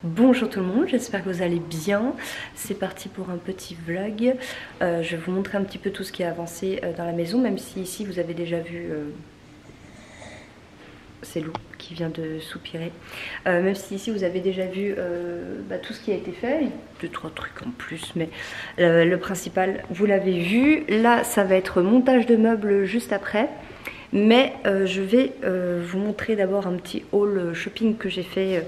Bonjour tout le monde, j'espère que vous allez bien. C'est parti pour un petit vlog. Je vais vous montrer un petit peu tout ce qui a avancé dans la maison, même si ici vous avez déjà vu... c'est Lou qui vient de soupirer. Même si ici vous avez déjà vu tout ce qui a été fait, deux trois trucs en plus, mais le principal vous l'avez vu. Là ça va être montage de meubles juste après, mais je vais vous montrer d'abord un petit haul shopping que j'ai fait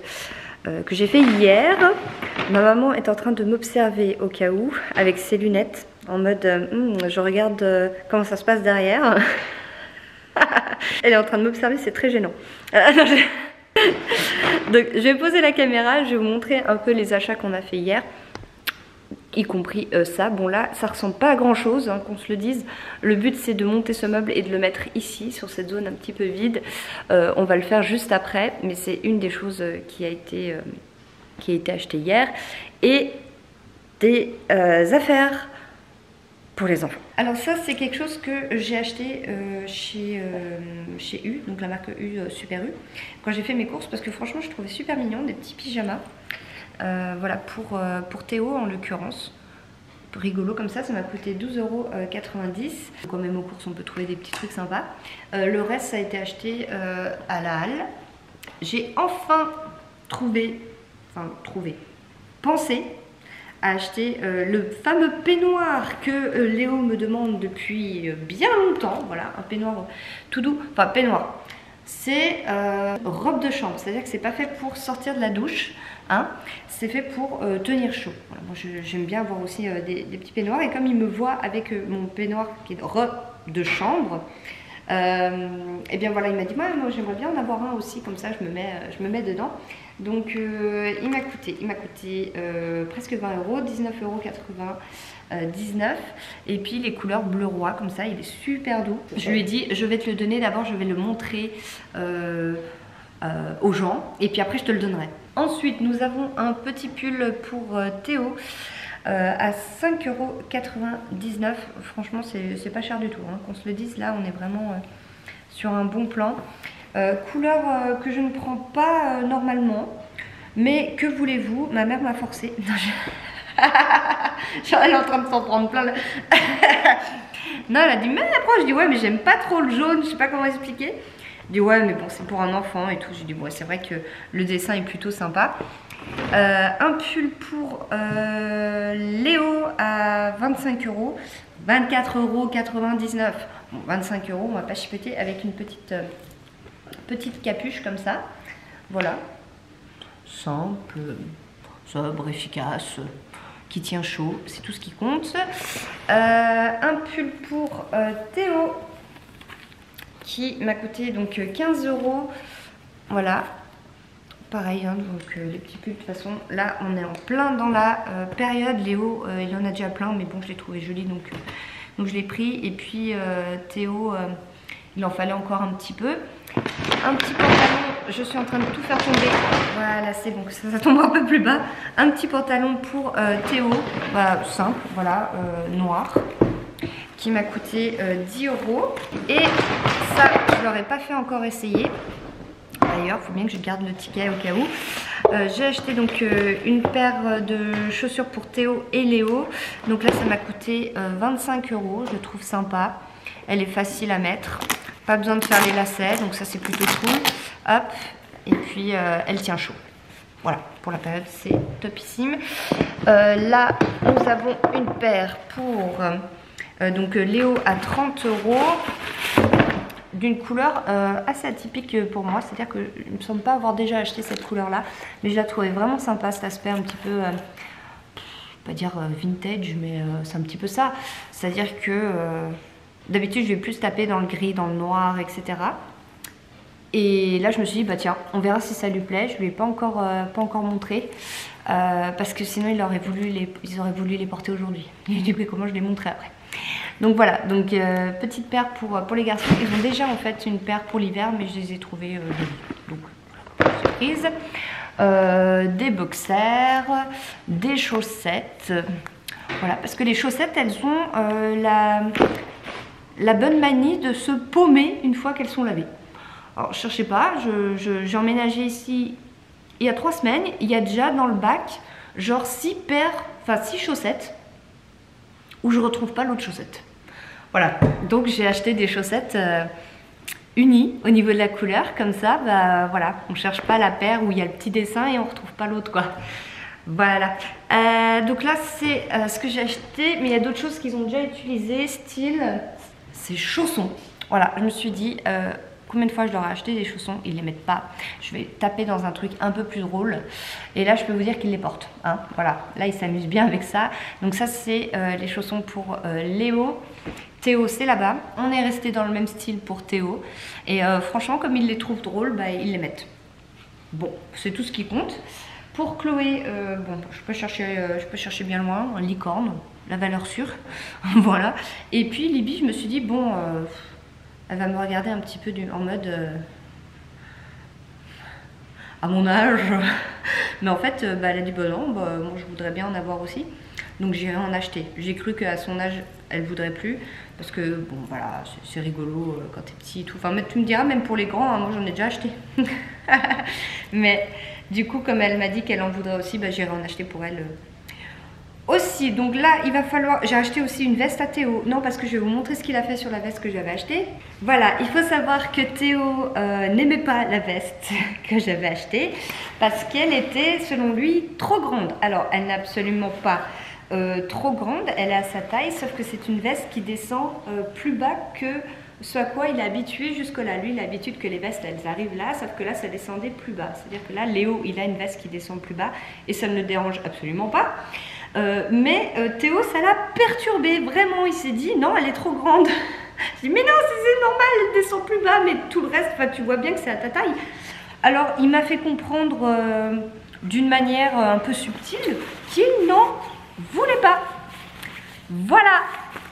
hier. Ma maman est en train de m'observer au cas où avec ses lunettes en mode je regarde comment ça se passe derrière. Elle est en train de m'observer, c'est très gênant. Donc je vais poser la caméra, je vais vous montrer un peu les achats qu'on a fait hier, y compris ça. Bon là, ça ressemble pas à grand chose, hein, qu'on se le dise. Le but c'est de monter ce meuble et de le mettre ici, sur cette zone un petit peu vide. On va le faire juste après, mais c'est une des choses qui a été achetée hier. Et des affaires pour les enfants. Alors ça c'est quelque chose que j'ai acheté chez U, donc la marque U, Super U, quand j'ai fait mes courses, parce que franchement je trouvais super mignon, des petits pyjamas. Voilà, pour Théo en l'occurrence. Rigolo comme ça m'a coûté 12,90 €. Quand même aux courses on peut trouver des petits trucs sympas. Le reste ça a été acheté à la halle. J'ai enfin pensé à acheter le fameux peignoir que Léo me demande depuis bien longtemps. Voilà, un peignoir tout doux, enfin peignoir. C'est robe de chambre, c'est-à-dire que c'est pas fait pour sortir de la douche, hein, c'est fait pour tenir chaud. Voilà, moi j'aime bien avoir aussi des petits peignoirs, et comme il me voit avec mon peignoir qui est robe de chambre, et bien voilà, il m'a dit moi j'aimerais bien en avoir un aussi, comme ça je me mets dedans. Donc il m'a coûté presque 20 €, 19,99 €. Et puis les couleurs bleu roi, comme ça, il est super doux. Je lui ai dit je vais te le donner, d'abord je vais le montrer aux gens et puis après je te le donnerai. Ensuite nous avons un petit pull pour Théo à 5,99 €. Franchement c'est pas cher du tout, hein, qu'on se le dise. Là on est vraiment sur un bon plan. Couleur que je ne prends pas normalement, mais que voulez-vous, ma mère m'a forcé. Genre elle est en train de s'en prendre plein. Non, elle a dit mais après, je dis ouais mais j'aime pas trop le jaune, je sais pas comment expliquer. Je dis ouais mais bon c'est pour un enfant et tout. J'ai dit ouais c'est vrai que le dessin est plutôt sympa. Un pull pour Léo à 25 €, 24,99 €. Bon, 25 €, on va pas chipoter, avec une petite capuche comme ça. Voilà, simple, sobre, efficace, qui tient chaud, c'est tout ce qui compte. Un pull pour Théo qui m'a coûté donc 15 €. Voilà, pareil, hein, donc les petits pulls de toute façon. Là on est en plein dans la période. Léo il en a déjà plein, mais bon je l'ai trouvé joli, donc je l'ai pris. Et puis Théo il en fallait encore un petit peu. Un petit pantalon, je suis en train de tout faire tomber. Voilà, c'est bon, ça tombe un peu plus bas. Un petit pantalon pour Théo, bah, simple, voilà, noir, qui m'a coûté 10 €. Et ça, je ne l'aurais pas fait encore essayer. D'ailleurs, il faut bien que je garde le ticket au cas où. J'ai acheté donc une paire de chaussures pour Théo et Léo. Donc là, ça m'a coûté 25 €. Je le trouve sympa. Elle est facile à mettre. Pas besoin de faire les lacets, donc ça c'est plutôt cool. Hop, et puis elle tient chaud. Voilà, pour la période c'est topissime. Là, nous avons une paire pour donc Léo à 30 €, d'une couleur assez atypique pour moi. C'est-à-dire que je ne me semble pas avoir déjà acheté cette couleur-là, mais je la trouvais vraiment sympa, cet aspect un petit peu, pas dire vintage, mais c'est un petit peu ça. C'est-à-dire que d'habitude, je vais plus taper dans le gris, dans le noir, etc. Et là, je me suis dit, bah tiens, on verra si ça lui plaît. Je lui ai pas encore montré. Parce que sinon, ils auraient voulu les porter aujourd'hui. Et du coup, comment je les montrerai après. Donc voilà, donc petite paire pour les garçons. Ils ont déjà en fait une paire pour l'hiver, mais je les ai trouvées jolies. Donc, voilà, surprise. Des boxers, des chaussettes. Voilà, parce que les chaussettes, elles ont la bonne manie de se paumer une fois qu'elles sont lavées. Alors cherchez pas, j'ai emménagé ici il y a 3 semaines, il y a déjà dans le bac genre 6 chaussettes où je retrouve pas l'autre chaussette. Voilà, donc j'ai acheté des chaussettes unies au niveau de la couleur, comme ça, bah voilà, on cherche pas la paire où il y a le petit dessin et on retrouve pas l'autre quoi. Voilà, donc là c'est ce que j'ai acheté, mais il y a d'autres choses qu'ils ont déjà utilisées, style ces chaussons. Voilà, je me suis dit combien de fois je leur ai acheté des chaussons, ils les mettent pas. Je vais taper dans un truc un peu plus drôle. Et là, je peux vous dire qu'ils les portent. Hein. Voilà, là, ils s'amusent bien avec ça. Donc ça, c'est les chaussons pour Léo. Théo, c'est là-bas. On est resté dans le même style pour Théo. Et franchement, comme ils les trouvent drôles, bah, ils les mettent. Bon, c'est tout ce qui compte. Pour Chloé, bon, je peux chercher bien loin, un licorne, la valeur sûre. Voilà. Et puis Libby, je me suis dit, bon... elle va me regarder un petit peu en mode à mon âge. Mais en fait, bah, elle a dit bah non, bah, moi je voudrais bien en avoir aussi. Donc j'irai en acheter. J'ai cru qu'à son âge, elle voudrait plus. Parce que bon voilà, c'est rigolo quand t'es petit et tout. Enfin, tu me diras, même pour les grands, hein, moi j'en ai déjà acheté. Mais du coup, comme elle m'a dit qu'elle en voudrait aussi, bah, j'irai en acheter pour elle. Aussi, donc là, il va falloir... J'ai acheté aussi une veste à Théo. Non, parce que je vais vous montrer ce qu'il a fait sur la veste que j'avais achetée. Voilà, il faut savoir que Théo n'aimait pas la veste que j'avais achetée parce qu'elle était, selon lui, trop grande. Alors, elle n'est absolument pas trop grande, elle est à sa taille, sauf que c'est une veste qui descend plus bas que ce à quoi il est habitué jusque-là. Lui, il a l'habitude que les vestes, elles arrivent là, sauf que là, ça descendait plus bas. C'est-à-dire que là, Léo, il a une veste qui descend plus bas et ça ne le dérange absolument pas. Mais Théo, ça l'a perturbé, vraiment, il s'est dit non, elle est trop grande. Je dis mais non, c'est normal, elle descend plus bas, mais tout le reste, tu vois bien que c'est à ta taille. Alors il m'a fait comprendre d'une manière un peu subtile qu'il n'en voulait pas. Voilà,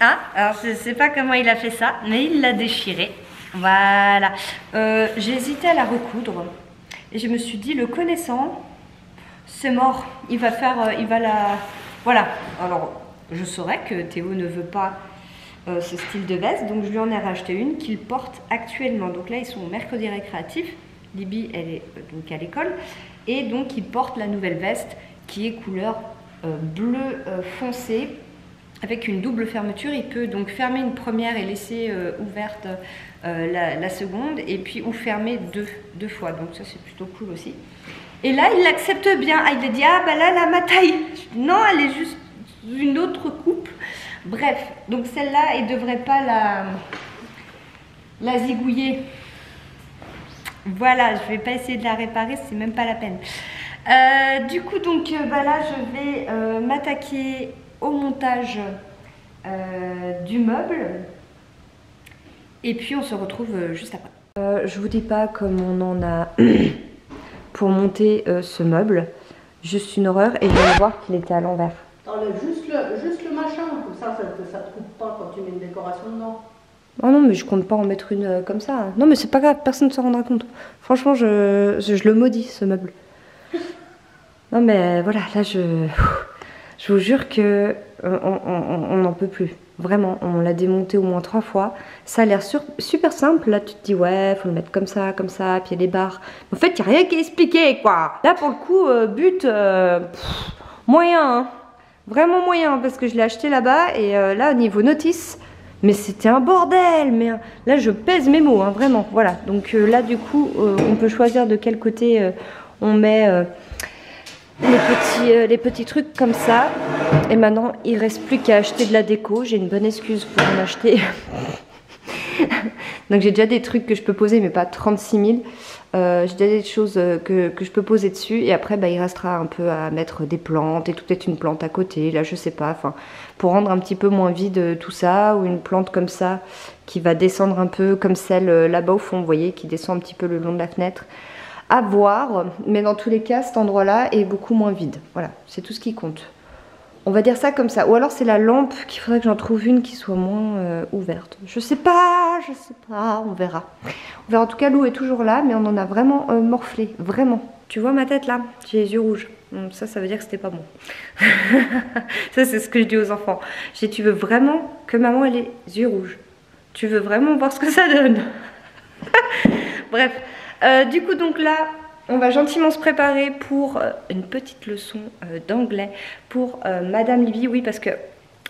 hein, alors je sais pas comment il a fait ça, mais il l'a déchirée. Voilà, j'ai hésité à la recoudre et je me suis dit, le connaissant, c'est mort, il va la... Voilà, alors je saurais que Théo ne veut pas ce style de veste, donc je lui en ai racheté une qu'il porte actuellement. Donc là, ils sont au mercredi récréatif, Libby, elle est donc à l'école, et donc il porte la nouvelle veste qui est couleur bleu foncé, avec une double fermeture. Il peut donc fermer une première et laisser ouverte la seconde, et puis ou fermer deux fois, donc ça c'est plutôt cool aussi. Et là, il l'accepte bien. Ah, il a dit, ah bah là, elle a ma taille. Non, elle est juste une autre coupe. Bref, donc celle-là, il ne devrait pas la zigouiller. Voilà, je ne vais pas essayer de la réparer, c'est même pas la peine. Du coup, donc bah là, je vais m'attaquer au montage du meuble. Et puis, on se retrouve juste après. Je vous dis pas comme on en a... pour monter ce meuble, juste une horreur, et je viens de voir qu'il était à l'envers. Juste le machin, comme ça te coupe pas quand tu mets une décoration dedans. Oh non, mais je compte pas en mettre une comme ça. Non, mais c'est pas grave, personne ne s'en rendra compte. Franchement, je le maudis, ce meuble. Non, mais voilà, là, je vous jure que on n'en peut plus. Vraiment, on l'a démonté au moins 3 fois. Ça a l'air super simple. Là, tu te dis, ouais, faut le mettre comme ça, puis il y a les barres. En fait, il n'y a rien qui est expliqué, quoi. Là, pour le coup, but, moyen. Hein. Vraiment moyen, parce que je l'ai acheté là-bas. Et là, au niveau notice, mais c'était un bordel. Mais là, je pèse mes mots, hein, vraiment. Voilà. Donc là, du coup, on peut choisir de quel côté on met... les petits trucs comme ça. Et maintenant il reste plus qu'à acheter de la déco. J'ai une bonne excuse pour en acheter. Donc j'ai déjà des trucs que je peux poser, mais pas 36 000. J'ai déjà des choses que je peux poser dessus. Et après bah, il restera un peu à mettre des plantes. Et peut-être une plante à côté. Là je sais pas, enfin, pour rendre un petit peu moins vide tout ça. Ou une plante comme ça qui va descendre un peu comme celle là-bas au fond, vous voyez, qui descend un petit peu le long de la fenêtre. À voir, mais dans tous les cas, cet endroit-là est beaucoup moins vide. Voilà, c'est tout ce qui compte. On va dire ça comme ça. Ou alors c'est la lampe qu'il faudrait que j'en trouve une qui soit moins ouverte. Je sais pas, on verra. On verra. En tout cas, Lou est toujours là, mais on en a vraiment morflé, vraiment. Tu vois ma tête là? J'ai les yeux rouges. Ça veut dire que c'était pas bon. Ça, c'est ce que je dis aux enfants. Je dis, tu veux vraiment que maman ait les yeux rouges? Tu veux vraiment voir ce que ça donne? Bref. Du coup donc là On va gentiment se préparer pour une petite leçon d'anglais pour Madame Libby. Oui, parce que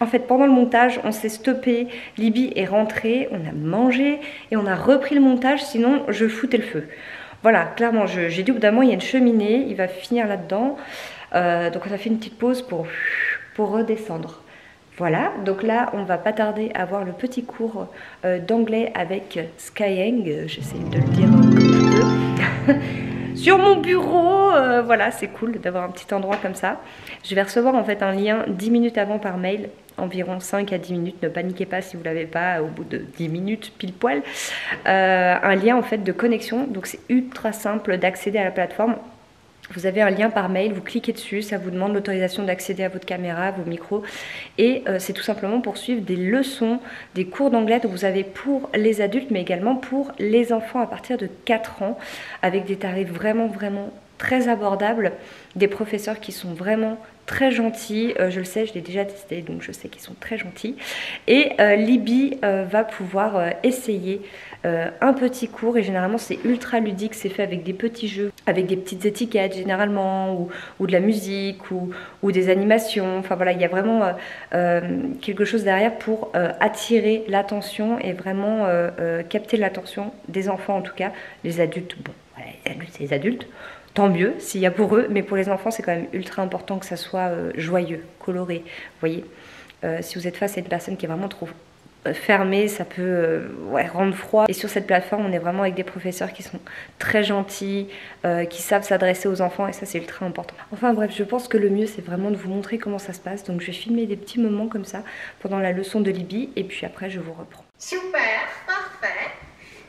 en fait pendant le montage on s'est stoppé, Libby est rentrée, on a mangé et on a repris le montage, sinon je foutais le feu. Voilà, clairement, j'ai dit au bout d'un moment il y a une cheminée, il va finir là-dedans. Donc on a fait une petite pause pour redescendre. Voilà, donc là on va pas tarder à voir le petit cours d'anglais avec Skyeng, j'essaie de le dire comme je peux. Sur mon bureau, voilà, c'est cool d'avoir un petit endroit comme ça. Je vais recevoir en fait un lien 10 minutes avant par mail, environ 5 à 10 minutes, ne paniquez pas si vous ne l'avez pas au bout de 10 minutes pile poil. Un lien en fait de connexion, donc c'est ultra simple d'accéder à la plateforme. Vous avez un lien par mail, vous cliquez dessus, ça vous demande l'autorisation d'accéder à votre caméra, à vos micros. Et c'est tout simplement pour suivre des leçons, des cours d'anglais que vous avez pour les adultes, mais également pour les enfants à partir de 4 ans, avec des tarifs vraiment très abordables, des professeurs qui sont vraiment très gentils, je le sais, je l'ai déjà testé, donc je sais qu'ils sont très gentils. Et Libby va pouvoir essayer un petit cours, et généralement c'est ultra ludique, c'est fait avec des petits jeux, avec des petites étiquettes généralement, ou de la musique, ou des animations. Enfin voilà, il y a vraiment quelque chose derrière pour attirer l'attention et vraiment capter l'attention des enfants en tout cas. Les adultes, bon, voilà, les adultes c'est les adultes, tant mieux s'il y a pour eux, mais pour les enfants c'est quand même ultra important que ça soit joyeux, coloré, vous voyez. Si vous êtes face à une personne qui est vraiment trop fermé, ça peut rendre froid. Et sur cette plateforme, on est vraiment avec des professeurs qui sont très gentils, qui savent s'adresser aux enfants, et ça c'est ultra important. Enfin bref, je pense que le mieux c'est vraiment de vous montrer comment ça se passe. Donc je vais filmer des petits moments comme ça pendant la leçon de Libby, et puis après je vous reprends. Super, parfait.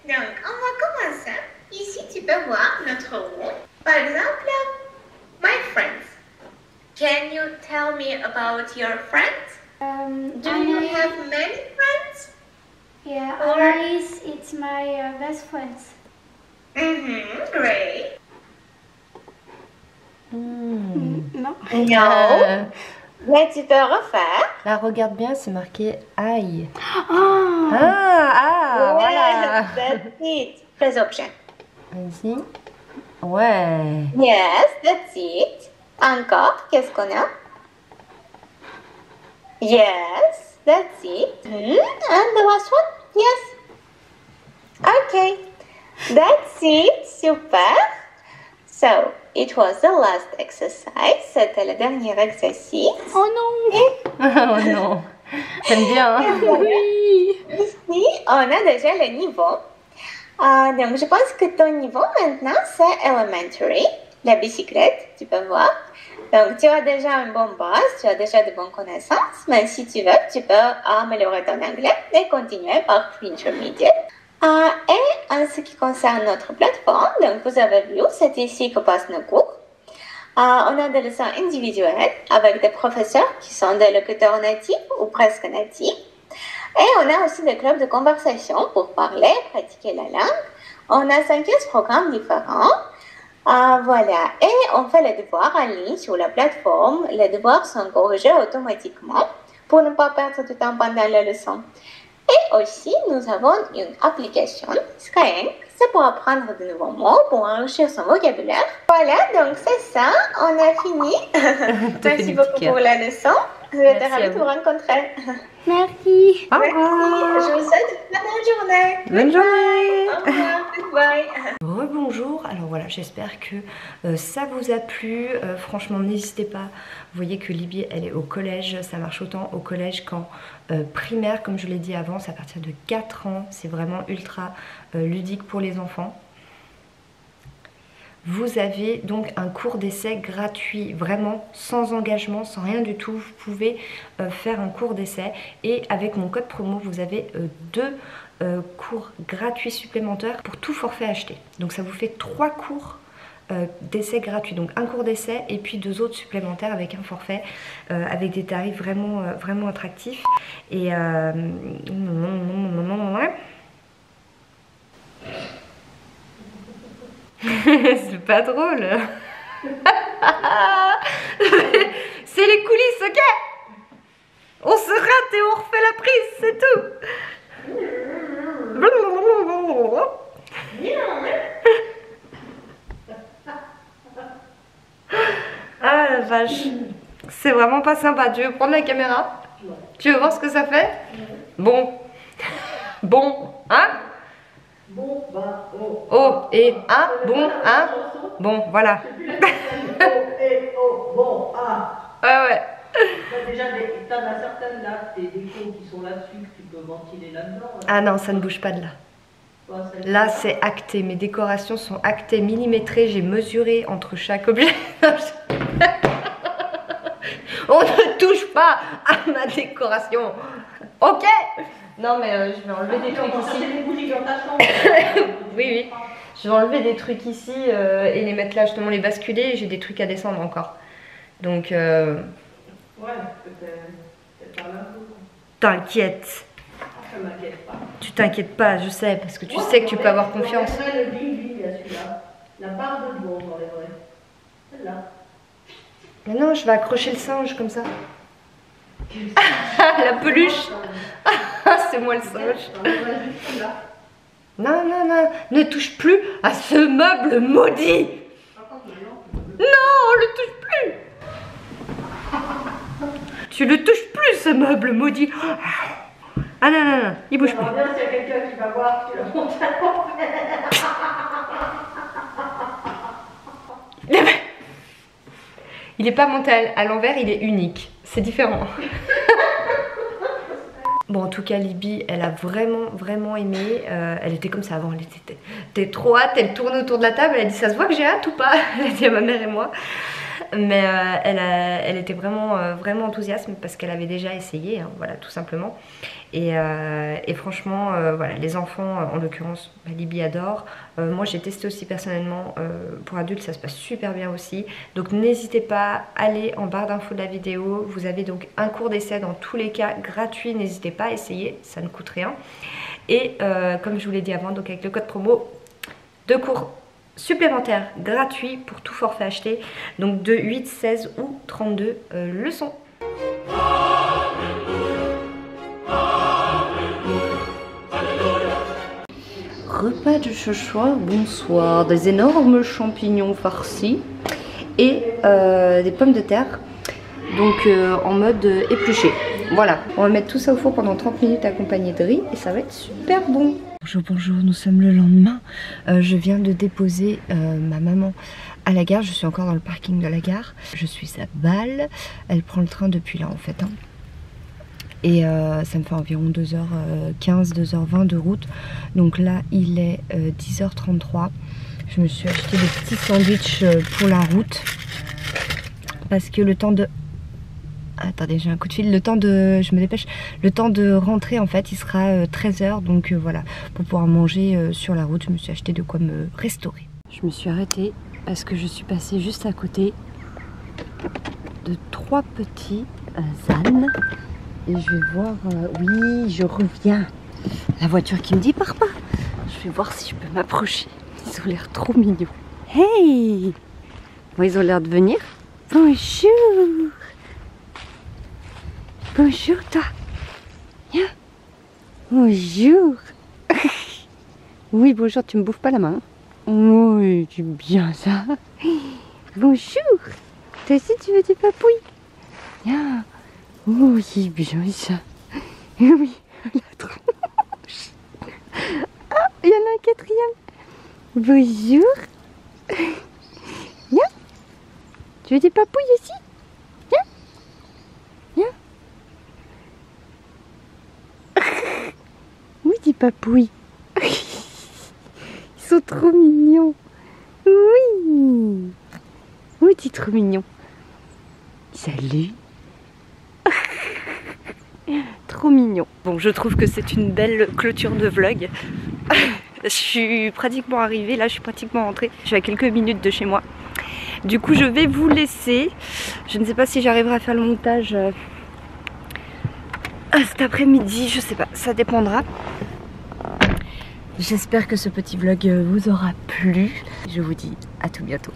Donc on va commencer. Ici tu peux voir notre rôle. Par exemple, my friends. Can you tell me about your friends? Do you have many friends? Yeah, Or- Annalise, it's my best friend. Great. No. No. Mais tu peux refaire. Là, regarde bien, c'est marqué aïe. Oh, Voilà. That's it. Les objets. Vas-y. Ouais. Yes, that's it. Encore, qu'est-ce qu'on a? Yes, that's it. And the last one? Yes. Okay. That's it. Super. So, it was the last exercise. C'était le dernier exercice. oh non. Oh non. T'aimes bien, hein? Oui. Ici, on a déjà le niveau. Donc, je pense que ton niveau maintenant, c'est elementary. La bicyclette, tu peux voir. Donc, tu as déjà une bonne base, tu as déjà de bonnes connaissances, mais si tu veux, tu peux améliorer ton anglais et continuer par intermediate. Et en ce qui concerne notre plateforme, donc vous avez vu, c'est ici que passent nos cours. On a des leçons individuelles avec des professeurs qui sont des locuteurs natifs ou presque natifs. Et on a aussi des clubs de conversation pour parler, pratiquer la langue. On a 5 programmes différents. Voilà, et on fait les devoirs en ligne sur la plateforme. Les devoirs sont corrigés automatiquement pour ne pas perdre de temps pendant la leçon. Et aussi, nous avons une application, Skyeng, c'est pour apprendre de nouveaux mots, pour enrichir son vocabulaire. Voilà, donc c'est ça, on a fini. Merci beaucoup pour la leçon. Je vais être ravie de vous rencontrer. Merci. Au Merci, revoir. je vous souhaite une bonne journée. Bonne journée. Au revoir, goodbye. Rebonjour, alors voilà, j'espère que ça vous a plu. Franchement, n'hésitez pas. Vous voyez que Libby, elle est au collège. Ça marche autant au collège qu'en primaire. Comme je l'ai dit avant, c'est à partir de 4 ans. C'est vraiment ultra ludique pour les enfants. Vous avez donc un cours d'essai gratuit, vraiment sans engagement, sans rien du tout. Vous pouvez faire un cours d'essai et avec mon code promo, vous avez 2 cours gratuits supplémentaires pour tout forfait acheté. Donc ça vous fait 3 cours d'essai gratuits, donc un cours d'essai et puis 2 autres supplémentaires avec un forfait avec des tarifs vraiment attractifs. Et c'est pas drôle. C'est les coulisses, ok? On se rate et on refait la prise, c'est tout. Ah la vache. C'est vraiment pas sympa. Tu veux prendre la caméra? Tu veux voir ce que ça fait? Bon. Bon. Hein? Bon, bah, oh. Oh et ah. Bon. Hein? Bon, voilà. Oh et oh, bon, ah. Ouais. T'as déjà t'en as certaines là, des décos qui sont là-dessus, que tu peux ventiler là-dedans. Hein. Ah non, ça ne bouge pas de là. Ouais, Là, c'est acté. Mes décorations sont actées, millimétrées. J'ai mesuré entre chaque objet. On ne touche pas à ma décoration. Ok? Non, mais je vais enlever des trucs ici. Des bougies dans ta chambre. Oui. Je vais enlever des trucs ici et les mettre là, justement, les basculer. J'ai des trucs à descendre encore. Donc, Ouais, peut-être pas là. t'inquiète. Ça m'inquiète pas. Tu t'inquiètes pas, je sais, parce que tu sais que tu peux avoir confiance. Le bling-bling, là, celui-là. La barre de bon, j'enlèverai. Celle-là. Mais non, je vais accrocher le singe comme ça. La peluche. C'est moi le singe. Non, ne touche plus à ce meuble maudit. Non, on le touche plus. Tu le touches plus, ce meuble maudit. Ah non, il bouge pas. Bien s'il y a quelqu'un qui va voir, tu la montes à l'envers. Il est pas monté à l'envers, il est unique. C'est différent. Bon, en tout cas, Libby, elle a vraiment aimé. Elle était comme ça avant. Elle était trop hâte. Elle tournait autour de la table. Elle a dit, ça se voit que j'ai hâte ou pas? Elle a dit à ma mère et moi. Mais elle était vraiment enthousiaste parce qu'elle avait déjà essayé, hein, voilà, tout simplement. Et franchement, voilà, les enfants, en l'occurrence, Libby adore. Moi, j'ai testé aussi personnellement. Pour adultes, ça se passe super bien aussi. Donc, n'hésitez pas, allez en barre d'infos de la vidéo. Vous avez donc un cours d'essai dans tous les cas gratuit. N'hésitez pas à essayer, ça ne coûte rien. Et comme je vous l'ai dit avant, donc avec le code promo, 2 cours supplémentaire gratuit pour tout forfait acheté, donc de 8, 16 ou 32 leçons. Repas de ce soir, bonsoir, des énormes champignons farcis et des pommes de terre, donc en mode épluché. Voilà, on va mettre tout ça au four pendant 30 minutes accompagné de riz et ça va être super bon. Bonjour, nous sommes le lendemain. Je viens de déposer ma maman à la gare. Je suis encore dans le parking de la gare. Je suis à Bâle. Elle prend le train depuis là en fait. Hein. Et ça me fait environ 2h15, 2h20 de route. Donc là, il est 10h33. Je me suis acheté des petits sandwichs pour la route. Parce que le temps de... Attendez, j'ai un coup de fil. Le temps de... Je me dépêche. Le temps de rentrer, en fait, il sera 13h. Donc voilà, pour pouvoir manger sur la route, je me suis acheté de quoi me restaurer. Je me suis arrêtée parce que je suis passée juste à côté de 3 petits ânes. Et je vais voir... oui, je reviens. La voiture qui me dit pars pas. Je vais voir si je peux m'approcher. Ils ont l'air trop mignons. Hey! Bon, ils ont l'air de venir. Bonjour! Bonjour toi. Viens. Bonjour. Oui, bonjour, tu me bouffes pas la main. Oui, c'est bien ça. Bonjour. Toi aussi tu veux des papouilles? Viens. Oh, c'est bien ça. Oui, la tronche. Ah, il y en a un quatrième. Bonjour. Viens. Tu veux des papouilles aussi? Oui, des papouilles. Ils sont trop mignons. Oui. Oui, t'es trop mignon. Salut. Trop mignon. Bon, je trouve que c'est une belle clôture de vlog. Je suis pratiquement arrivée, là je suis pratiquement rentrée. Je suis à quelques minutes de chez moi. Du coup, je vais vous laisser. Je ne sais pas si j'arriverai à faire le montage cet après-midi, je sais pas, ça dépendra. J'espère que ce petit vlog vous aura plu. Je vous dis à tout bientôt.